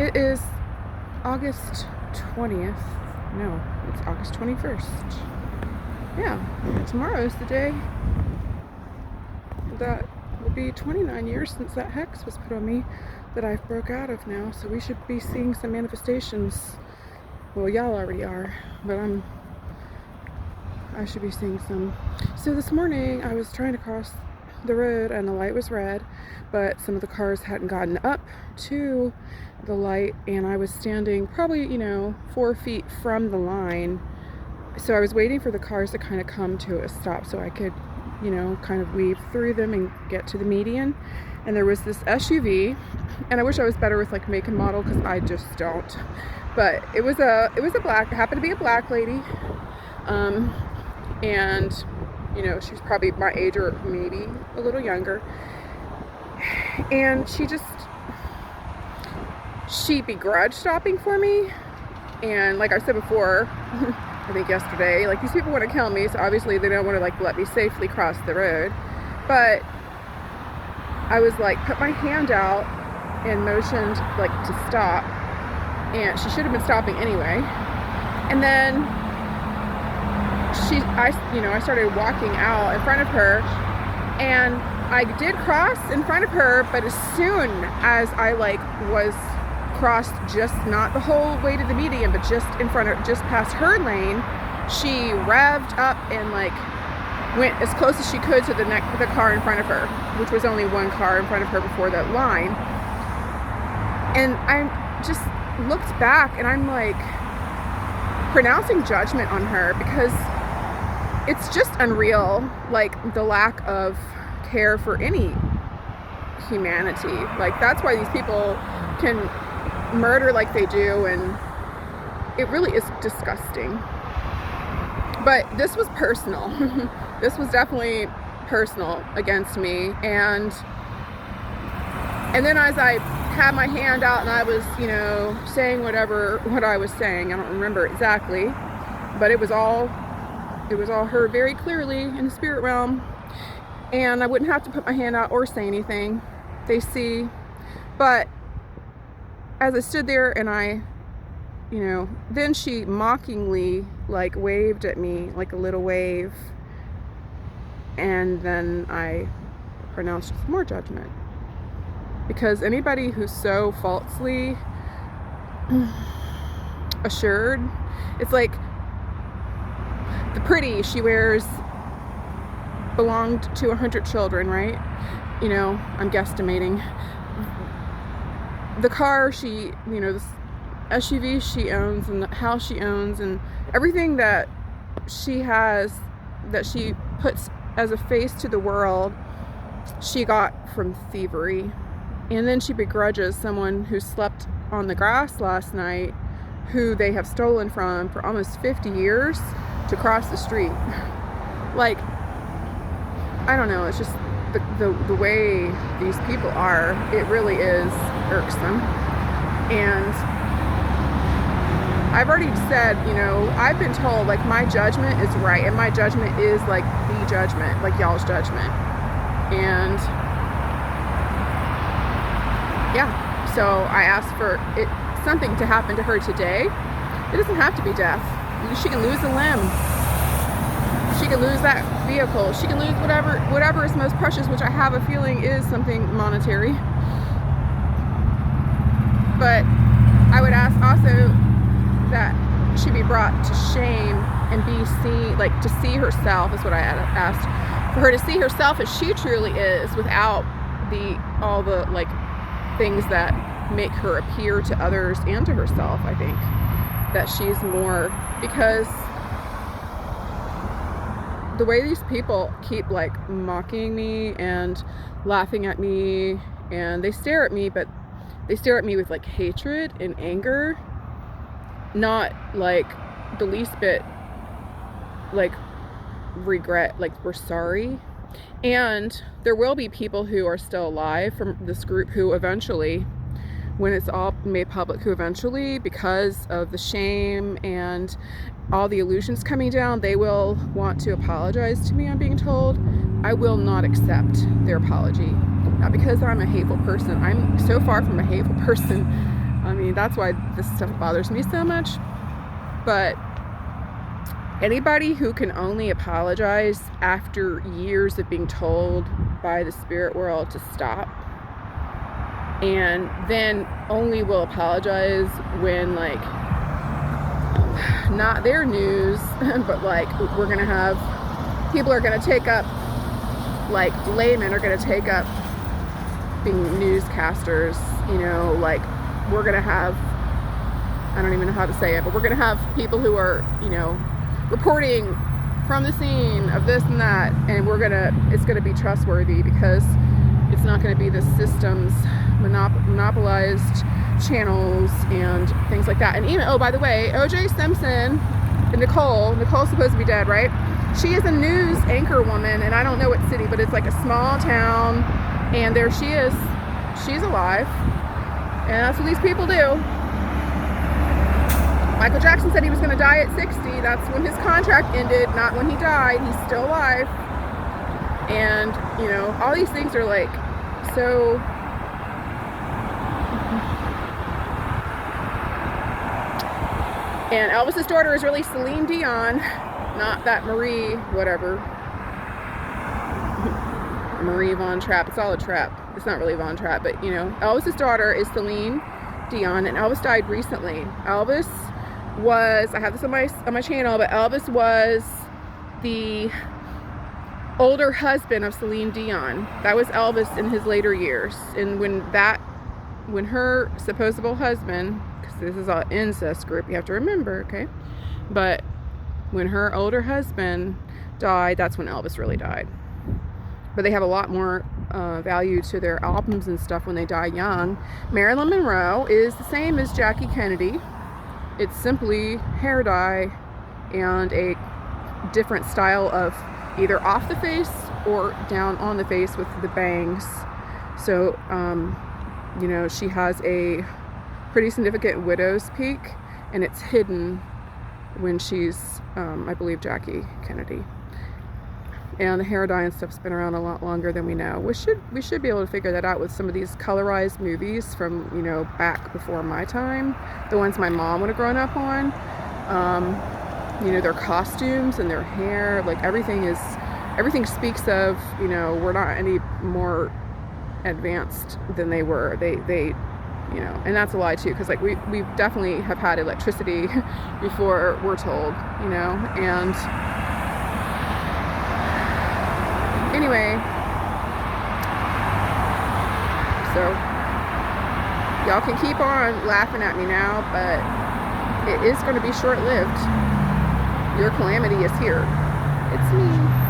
It is August 20th. No, it's August 21st. Yeah, tomorrow is the day that will be 29 years since that hex was put on me that I've broke out of now. So we should be seeing some manifestations. Well, y'all already are, but I should be seeing some. So this morning I was trying to cross the road and the light was red, but some of the cars hadn't gotten up to the light, and I was standing probably 4 feet from the line. So I was waiting for the cars to kind of come to a stop so I could kind of weave through them and get to the median. And there was this SUV, and I wish I was better with like make and model because I just don't, but it was a black, it happened to be a black lady, and she was probably my age or maybe a little younger, and she begrudged stopping for me. And like I said before, I think yesterday, like, these people want to kill me, so obviously they don't want to like let me safely cross the road. But I was like, put my hand out and motioned like to stop, and she should have been stopping anyway. And then I started walking out in front of her, and I did cross in front of her, but as soon as I was crossed, just not the whole way to the median, but just in front of, just past her lane, she revved up and went as close as she could to the car in front of her, which was only one car in front of her before that line. And I just looked back, and I'm like pronouncing judgment on her, because it's just unreal, like the lack of care for any humanity. Like, that's why these people can murder like they do, and it really is disgusting. But this was personal. This was definitely personal against me. And then as I had my hand out and I was saying what I was saying, I don't remember exactly, but it was all heard very clearly in the spirit realm, and I wouldn't have to put my hand out or say anything. They see. But as I stood there and I, then she mockingly waved at me like a little wave, and then I pronounced more judgment, because anybody who's so falsely assured, it's like the pretty she wears belonged to 100 children, right? I'm guesstimating. The car she, this SUV she owns, and the house she owns, and everything that she has, that she puts as a face to the world, she got from thievery. And then she begrudges someone who slept on the grass last night, who they have stolen from for almost 50 years, to cross the street. Like, I don't know, it's just the way these people are, it really is irksome. And I've already said, I've been told my judgment is right, and my judgment is the judgment, y'all's judgment. And yeah, so I asked for something to happen to her today. It doesn't have to be death. She can lose a limb. She can lose that vehicle. She can lose whatever is most precious, which I have a feeling is something monetary. But I would ask also that she be brought to shame and be seen, to see herself, is what I asked, for her to see herself as she truly is, without all the things that make her appear to others and to herself. I think that she's more, because the way these people keep mocking me and laughing at me, and they stare at me, but they stare at me with hatred and anger, not the least bit regret, we're sorry. And there will be people who are still alive from this group who eventually, when it's all made public, who eventually, because of the shame and all the illusions coming down, they will want to apologize to me, I'm being told. I will not accept their apology. Not because I'm a hateful person. I'm so far from a hateful person. I mean, that's why this stuff bothers me so much. But anybody who can only apologize after years of being told by the spirit world to stop, and then only will apologize when, like, not their news, but like we're gonna have, people are gonna take up, like laymen are gonna take up being newscasters, you know, like we're gonna have, I don't even know how to say it, but we're gonna have people who are, you know, reporting from the scene of this and that, and it's gonna be trustworthy, because it's not gonna be the system's monopolized channels and things like that. And even, oh, by the way, O.J. Simpson and Nicole's supposed to be dead, right? She is a news anchor woman, and I don't know what city, but it's like a small town, and there she is. She's alive, and that's what these people do. Michael Jackson said he was going to die at 60. That's when his contract ended, not when he died. He's still alive. And, you know, all these things are like so... And Elvis's daughter is really Celine Dion, not that Marie whatever. Marie Von Trapp. It's all a trap. It's not really Von Trapp, but, you know, Elvis's daughter is Celine Dion, and Elvis died recently. Elvis was, I have this on my channel, but Elvis was the older husband of Celine Dion. That was Elvis in his later years. And when her supposable husband, because this is an incest group, you have to remember, okay? But when her older husband died, that's when Elvis really died. But they have a lot more value to their albums and stuff when they die young. Marilyn Monroe is the same as Jackie Kennedy. It's simply hair dye and a different style of either off the face or down on the face with the bangs. So, you know, she has a pretty significant widow's peak, and it's hidden when she's, I believe, Jackie Kennedy. And the hair dye and stuff's been around a lot longer than we know. We should be able to figure that out with some of these colorized movies from, you know, back before my time. The ones my mom would have grown up on. You know, their costumes and their hair, like everything speaks of, you know, we're not any more advanced than they were. They you know, and that's a lie too, because like we definitely have had electricity before we're told, you know. And anyway, so y'all can keep on laughing at me now, but it is going to be short-lived. Your calamity is here. It's me.